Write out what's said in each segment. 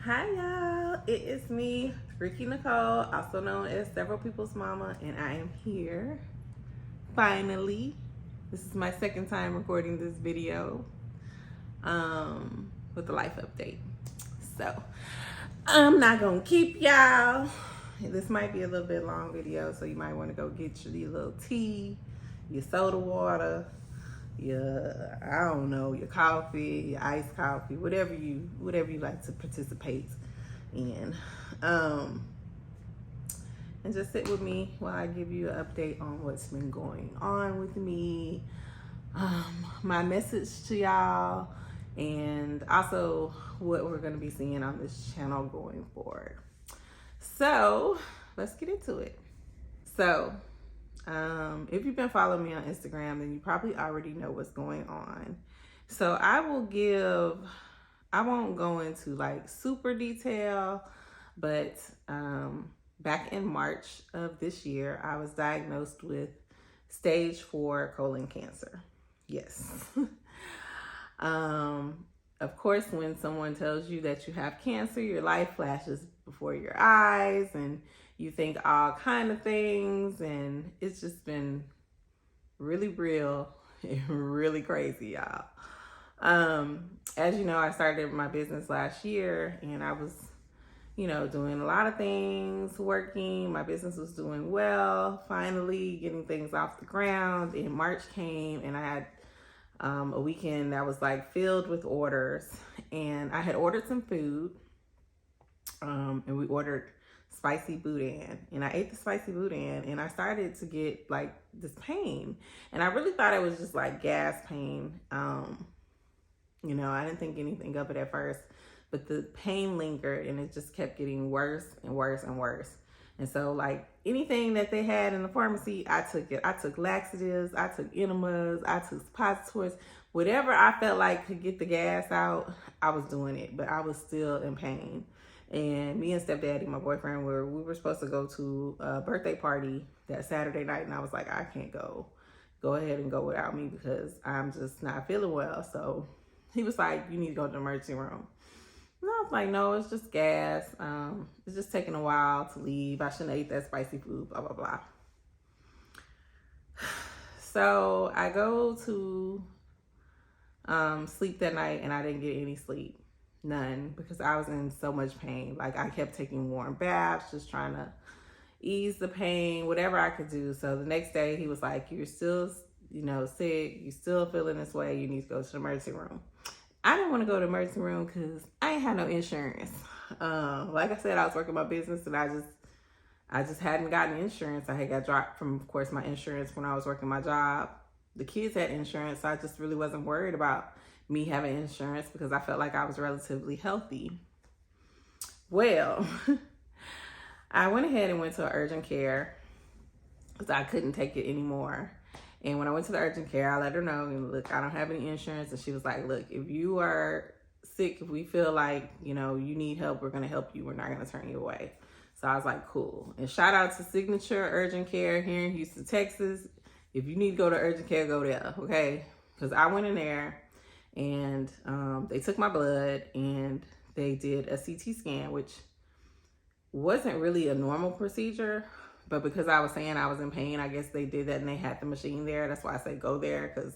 Hi y'all, it is me, Ricky Nicole, also known as Several People's Mama, and I am here finally. This is my second time recording this video with the life update. So I'm not gonna keep y'all. This might be a little bit long video, so you might want to go get your little tea, your soda water, your coffee, your iced coffee, whatever you like to participate in. And just sit with me while I give you an update on what's been going on with me, my message to y'all, and also what we're going to be seeing on this channel going forward. So let's get into it. So if you've been following me on Instagram, then you probably already know what's going on. So I won't go into like super detail, but back in March of this year, I was diagnosed with stage 4 colon cancer. Yes. Of course, when someone tells you that you have cancer, your life flashes before your eyes and you think all kind of things, and it's just been really real and really crazy, y'all. As you know, I started my business last year and I was, doing a lot of things, working. My business was doing well, finally getting things off the ground. And March came and I had a weekend that was like filled with orders. And I had ordered some food and we ordered spicy boudin, and I ate the spicy boudin and I started to get like this pain, and I really thought it was just like gas pain. I didn't think anything of it at first, but the pain lingered and it just kept getting worse and worse and worse. And so like anything that they had in the pharmacy, I took it. I took laxatives, I took enemas, I took suppositories, whatever I felt like could get the gas out, I was doing it, but I was still in pain. And me and stepdaddy, my boyfriend, we were supposed to go to a birthday party that Saturday night, and I was like, I can't go. Go ahead and go without me because I'm just not feeling well. So he was like, you need to go to the emergency room. And I was like, no, it's just gas. It's just taking a while to leave. I shouldn't have ate that spicy food, blah, blah, blah. So I go to sleep that night and I didn't get any sleep. None, because I was in so much pain. Like I kept taking warm baths, just trying to ease the pain, whatever I could do. So the next day he was like, you're still, sick. You're still feeling this way. You need to go to the emergency room. I didn't want to go to the emergency room because I ain't had no insurance. Like I said, I was working my business and I just hadn't gotten insurance. I had got dropped from, of course, my insurance when I was working my job. The kids had insurance, so I just really wasn't worried about me having insurance because I felt like I was relatively healthy. Well, I went ahead and went to urgent care because I couldn't take it anymore. And when I went to the urgent care, I let her know, look, I don't have any insurance. And she was like, look, if you are sick, if we feel like, you need help, we're going to help you. We're not going to turn you away. So I was like, cool. And shout out to Signature Urgent Care here in Houston, Texas. If you need to go to urgent care, go there, okay? Because I went in there and they took my blood and they did a CT scan, which wasn't really a normal procedure. But because I was saying I was in pain, I guess they did that and they had the machine there. That's why I say go there, because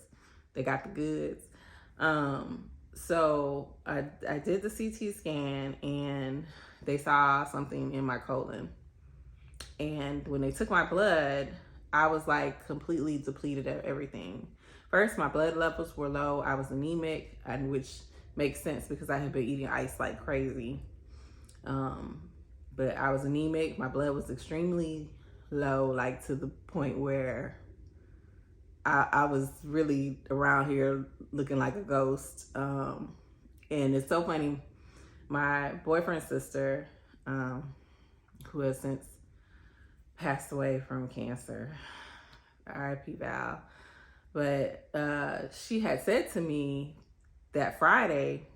they got the goods. So I did the CT scan and they saw something in my colon. And when they took my blood, I was like completely depleted of everything. First, my blood levels were low. I was anemic, and which makes sense because I had been eating ice like crazy. But I was anemic. My blood was extremely low, like to the point where I was really around here looking like a ghost. And it's so funny. My boyfriend's sister, who has since passed away from cancer, R.I.P. Val, but she had said to me that Friday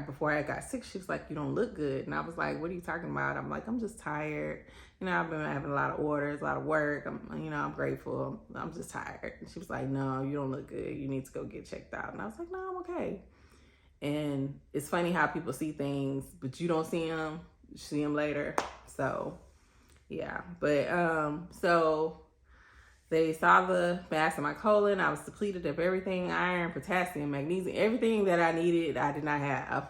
before I got sick, she was like, you don't look good. And I was like, what are you talking about? I'm like, I'm just tired. I've been having a lot of orders, a lot of work. I'm grateful. I'm just tired. And she was like, no, you don't look good. You need to go get checked out. And I was like, no, I'm okay. And it's funny how people see things, but you don't see them. You see them later. So, yeah. But, so they saw the mass in my colon. I was depleted of everything, iron, potassium, magnesium, everything that I needed, I did not have.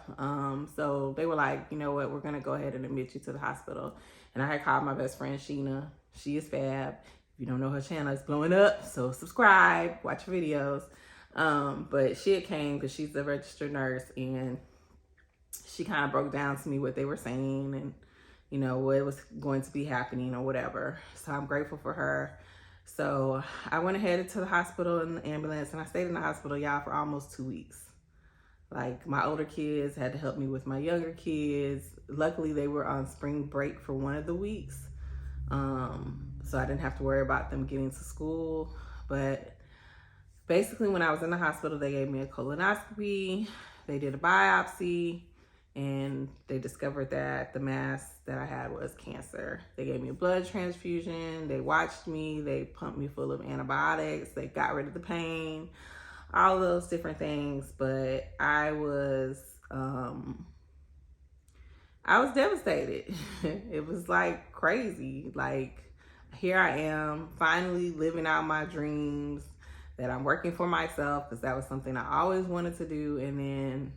So they were like, you know what, we're going to go ahead and admit you to the hospital. And I had called my best friend, Sheena. She is fab. If you don't know her channel, it's blowing up. So subscribe, watch her videos. But she had came because she's a registered nurse, and she kind of broke down to me what they were saying and, you know, what was going to be happening or whatever. So I'm grateful for her. So I went ahead to the hospital in the ambulance, and I stayed in the hospital, y'all, for almost 2 weeks. Like, my older kids had to help me with my younger kids. Luckily, they were on spring break for one of the weeks. So I didn't have to worry about them getting to school. But basically, when I was in the hospital, they gave me a colonoscopy. They did a biopsy, and they discovered that the mass that I had was cancer. They gave me a blood transfusion. They watched me. They pumped me full of antibiotics. They got rid of the pain, all those different things. But I was devastated. It was like crazy. Like, here I am finally living out my dreams, that I'm working for myself, because that was something I always wanted to do. And then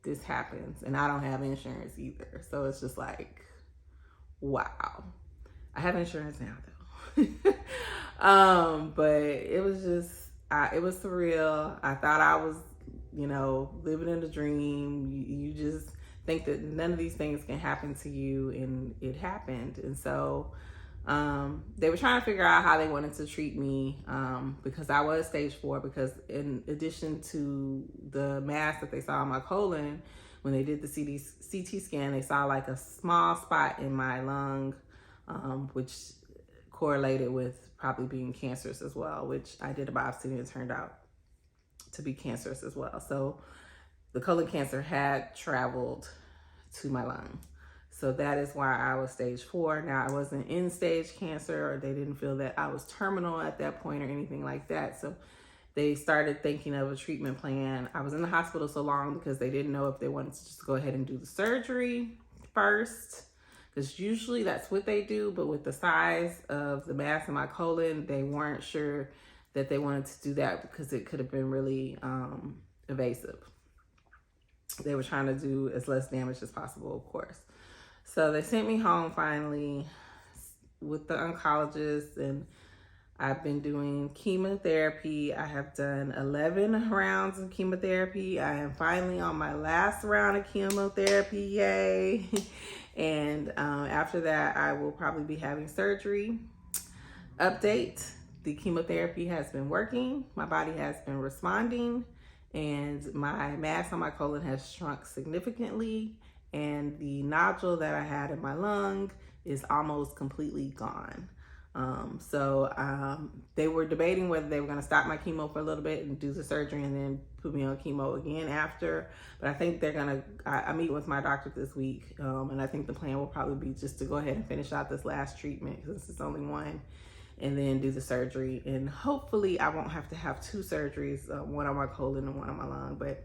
this happens, and I don't have insurance either. So it's just like, wow. I have insurance now though. But it was just, it was surreal. I thought I was, you know, living in a dream. You just think that none of these things can happen to you, and it happened. And so they were trying to figure out how they wanted to treat me, because I was stage 4, because in addition to the mass that they saw in my colon, when they did the CT scan, they saw like a small spot in my lung, which correlated with probably being cancerous as well, which I did a biopsy and it turned out to be cancerous as well. So the colon cancer had traveled to my lung. So that is why I was stage 4. Now, I wasn't in stage cancer, or they didn't feel that I was terminal at that point or anything like that. So they started thinking of a treatment plan. I was in the hospital so long because they didn't know if they wanted to just go ahead and do the surgery first, because usually that's what they do. But with the size of the mass in my colon, they weren't sure that they wanted to do that, because it could have been really invasive. They were trying to do as less damage as possible, of course. So they sent me home finally with the oncologist, and I've been doing chemotherapy. I have done 11 rounds of chemotherapy. I am finally on my last round of chemotherapy, yay. And after that, I will probably be having surgery. Update, the chemotherapy has been working. My body has been responding, and my mass on my colon has shrunk significantly. And the nodule that I had in my lung is almost completely gone. So they were debating whether they were going to stop my chemo for a little bit and do the surgery and then put me on chemo again after. But I think they're going to, I meet with my doctor this week. And I think the plan will probably be just to go ahead and finish out this last treatment, because it's only one, and then do the surgery. And hopefully I won't have to have 2 surgeries, one on my colon and one on my lung. But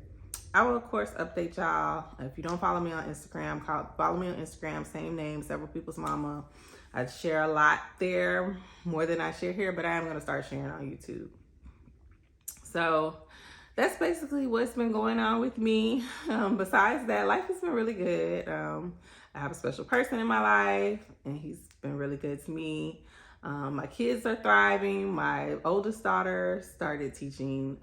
I will, of course, update y'all. If you don't follow me on Instagram, follow me on Instagram, same name, Several People's Mama. I share a lot there, more than I share here, but I am going to start sharing on YouTube. So that's basically what's been going on with me. Besides that, life has been really good. I have a special person in my life, and he's been really good to me. My kids are thriving. My oldest daughter started teaching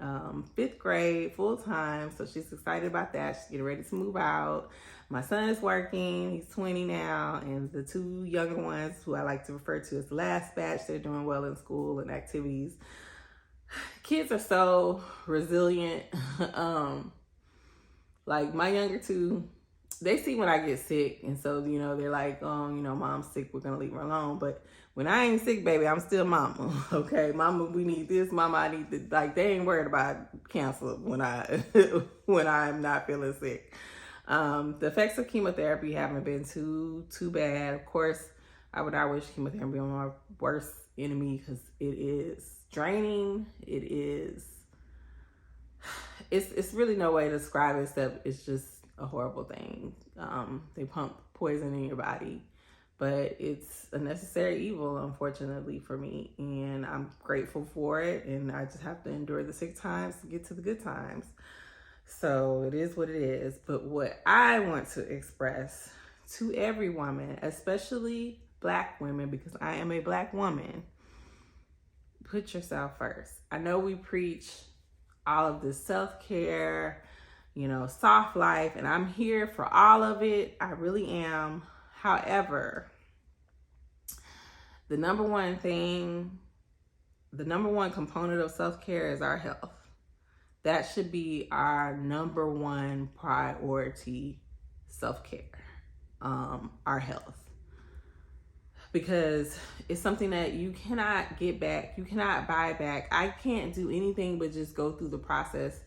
5th grade full-time, so she's excited about that. She's getting ready to move out. My son is working. He's 20 now, and the 2 younger ones, who I like to refer to as the last batch, they're doing well in school and activities. Kids are so resilient. Like, my younger 2, they see when I get sick, and so, you know, they're like, oh, you know, mom's sick, we're gonna leave her alone. But when I ain't sick, baby, I'm still mama. Okay, mama, we need this, mama, I need this. Like, they ain't worried about cancer when I'm not feeling sick. The effects of chemotherapy haven't been too bad. Of course, I would not wish chemotherapy on my worst enemy, because it is draining. it's really no way to describe it except it's just a horrible thing. They pump poison in your body, but it's a necessary evil, unfortunately, for me, and I'm grateful for it, and I just have to endure the sick times to get to the good times. So it is what it is. But what I want to express to every woman, especially Black women, because I am a Black woman, put yourself first. I know we preach all of this self-care, soft life, and I'm here for all of it. I really am. However, the number one component of self-care is our health. That should be our number one priority, self-care, our health. Because it's something that you cannot get back. You cannot buy back. I can't do anything but just go through the process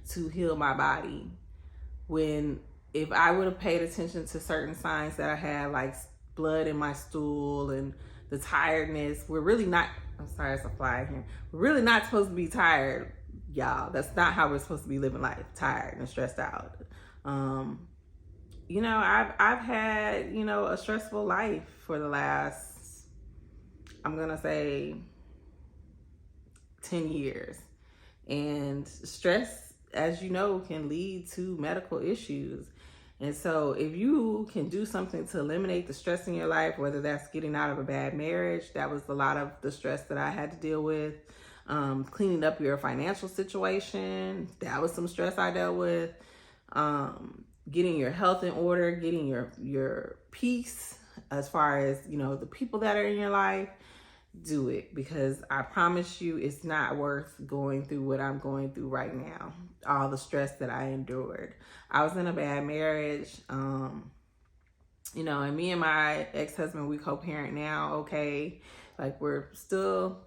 to heal my body. If I would have paid attention to certain signs that I had, like blood in my stool and the tiredness, we're really not, I'm sorry, it's a fly here. We're really not supposed to be tired, y'all. That's not how we're supposed to be living life, tired and stressed out. I've had, a stressful life for the last, I'm going to say 10 years. And stress, as you know, can lead to medical issues. And so if you can do something to eliminate the stress in your life, whether that's getting out of a bad marriage, that was a lot of the stress that I had to deal with. Cleaning up your financial situation, that was some stress I dealt with. Getting your health in order, getting your peace as far as, the people that are in your life, do it, because I promise you it's not worth going through what I'm going through right now. All the stress that I endured. I was in a bad marriage, and me and my ex-husband, we co-parent now, okay? Like, we're still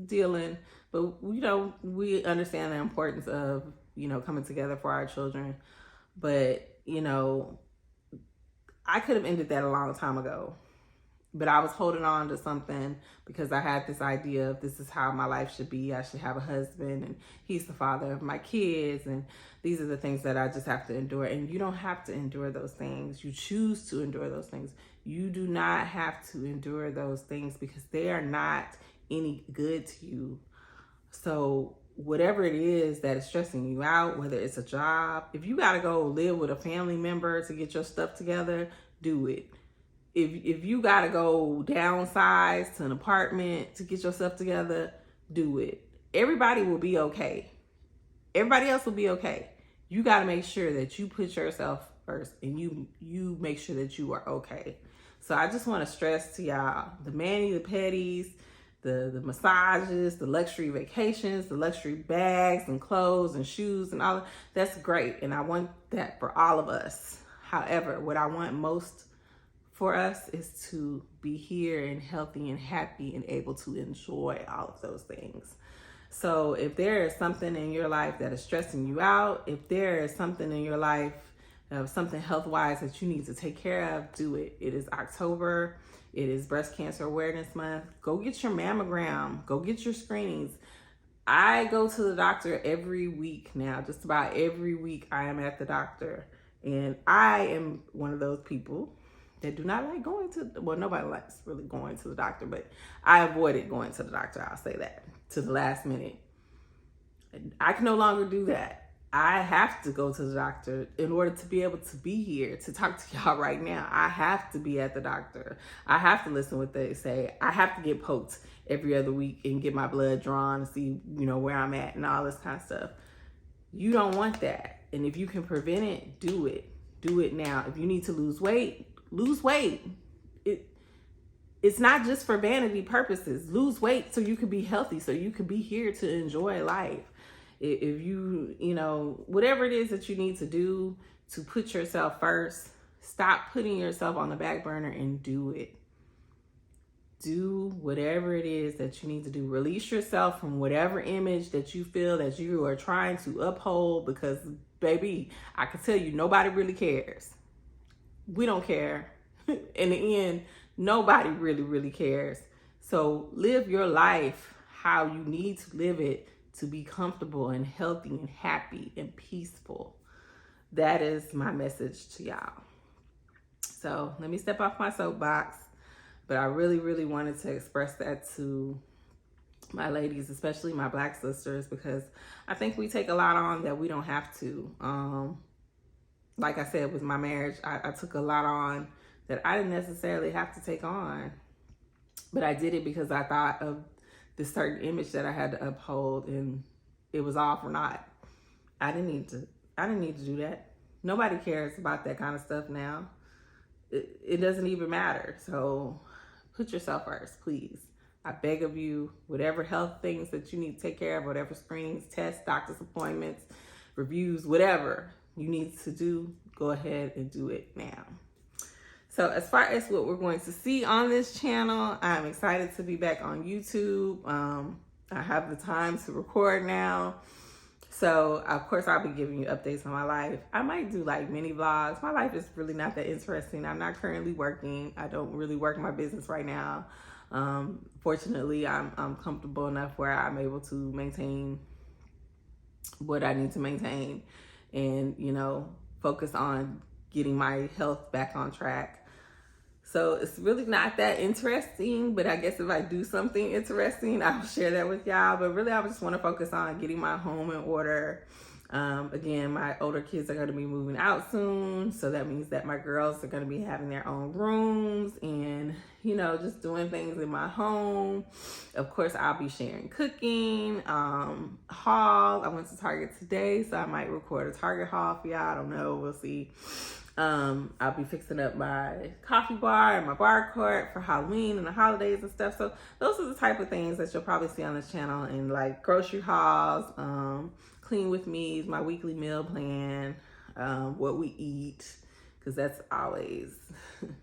dealing, but we understand the importance of, coming together for our children. But, I could have ended that a long time ago. But I was holding on to something because I had this idea of this is how my life should be. I should have a husband and he's the father of my kids. And these are the things that I just have to endure. And you don't have to endure those things. You choose to endure those things. You do not have to endure those things because they are not any good to you. So whatever it is that is stressing you out, whether it's a job, if you got to go live with a family member to get your stuff together, do it. If you got to go downsize to an apartment to get yourself together, do it. Everybody will be okay. Everybody else will be okay. You got to make sure that you put yourself first and you make sure that you are okay. So I just want to stress to y'all, the mani, the pedis, the massages, the luxury vacations, the luxury bags and clothes and shoes and all, that's great. And I want that for all of us. However, what I want most for us is to be here and healthy and happy and able to enjoy all of those things. So if there is something in your life that is stressing you out, if there is something in your life, something health-wise that you need to take care of, do it. It is October. It is Breast Cancer Awareness Month. Go get your mammogram. Go get your screenings. I go to the doctor every week now. Just about every week I am at the doctor. And I am one of those people that do not like going to, well, nobody likes really going to the doctor, but I avoided going to the doctor, I'll say that, to the last minute. I can no longer do that. I have to go to the doctor in order to be able to be here to talk to y'all right now. I have to be at the doctor. I have to listen to what they say. I have to get poked every other week and get my blood drawn and see, where I'm at and all this kind of stuff. You don't want that. And if you can prevent it, do it. Do it now. If you need to lose weight, lose weight. It's not just for vanity purposes. Lose weight so you can be healthy, so you can be here to enjoy life. If you, whatever it is that you need to do to put yourself first, stop putting yourself on the back burner and do it. Do whatever it is that you need to do. Release yourself from whatever image that you feel that you are trying to uphold, because, baby, I can tell you, nobody really cares. We don't care. In the end, nobody really, really cares. So live your life how you need to live it. to be comfortable and healthy and happy and peaceful. That is my message to y'all. So let me step off my soapbox, but I really, really wanted to express that to my ladies, especially my Black sisters, because I think we take a lot on that we don't have to. Like I said, with my marriage, I took a lot on that I didn't necessarily have to take on, but I did it because I thought of this certain image that I had to uphold, and it was all for naught. I didn't need to do that. Nobody cares about that kind of stuff now. It doesn't even matter. So put yourself first, please. I beg of you, whatever health things that you need to take care of, whatever screenings, tests, doctor's appointments, reviews, whatever you need to do, go ahead and do it now. So as far as what we're going to see on this channel, I'm excited to be back on YouTube. I have the time to record now. So of course I'll be giving you updates on my life. I might do like mini vlogs. My life is really not that interesting. I'm not currently working. I don't really work my business right now. Fortunately, I'm comfortable enough where I'm able to maintain what I need to maintain and, you know, focus on getting my health back on track. So it's really not that interesting, but I guess if I do something interesting, I'll share that with y'all. But really, I just want to focus on getting my home in order. Again, my older kids are going to be moving out soon. So that means that my girls are going to be having their own rooms and, you know, just doing things in my home. Of course, I'll be sharing cooking, haul. I went to Target today, so I might record a Target haul for y'all. I don't know. We'll see. I'll be fixing up my coffee bar and my bar cart for Halloween and the holidays and stuff. So those are the type of things that you'll probably see on this channel, and like grocery hauls, clean with me, my weekly meal plan, what we eat, because that's always,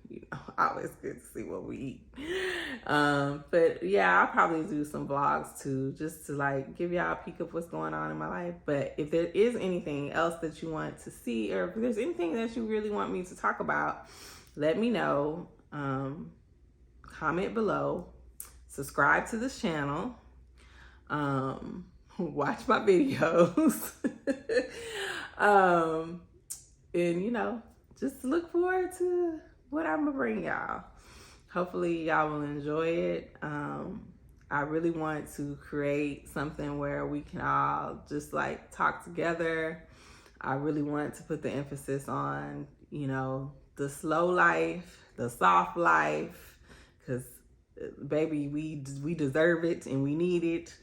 you know, always good to see what we eat. But yeah, I'll probably do some vlogs too, just to like give y'all a peek of what's going on in my life. But if there is anything else that you want to see, or if there's anything that you really want me to talk about, let me know. Comment below, subscribe to this channel, watch my videos, and you know, just look forward to what I'm gonna bring y'all. Hopefully y'all will enjoy it. I really want to create something where we can all just like talk together. I really want to put the emphasis on, you know, the slow life, the soft life, because baby, we deserve it and we need it.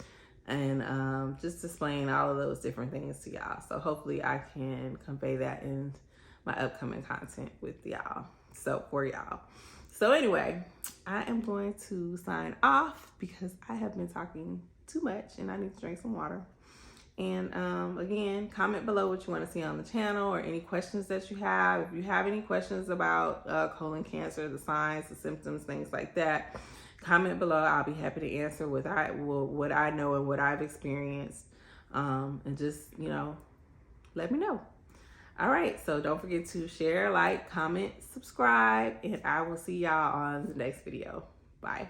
And just displaying all of those different things to y'all. So hopefully I can convey that in my upcoming content with y'all. So for y'all. So anyway, I am going to sign off because I have been talking too much and I need to drink some water. And again, comment below what you want to see on the channel or any questions that you have. If you have any questions about colon cancer, the signs, the symptoms, things like that, comment below. I'll be happy to answer what I know and what I've experienced. And just, you know, let me know. All right, so don't forget to share, like, comment, subscribe, and I will see y'all on the next video. Bye.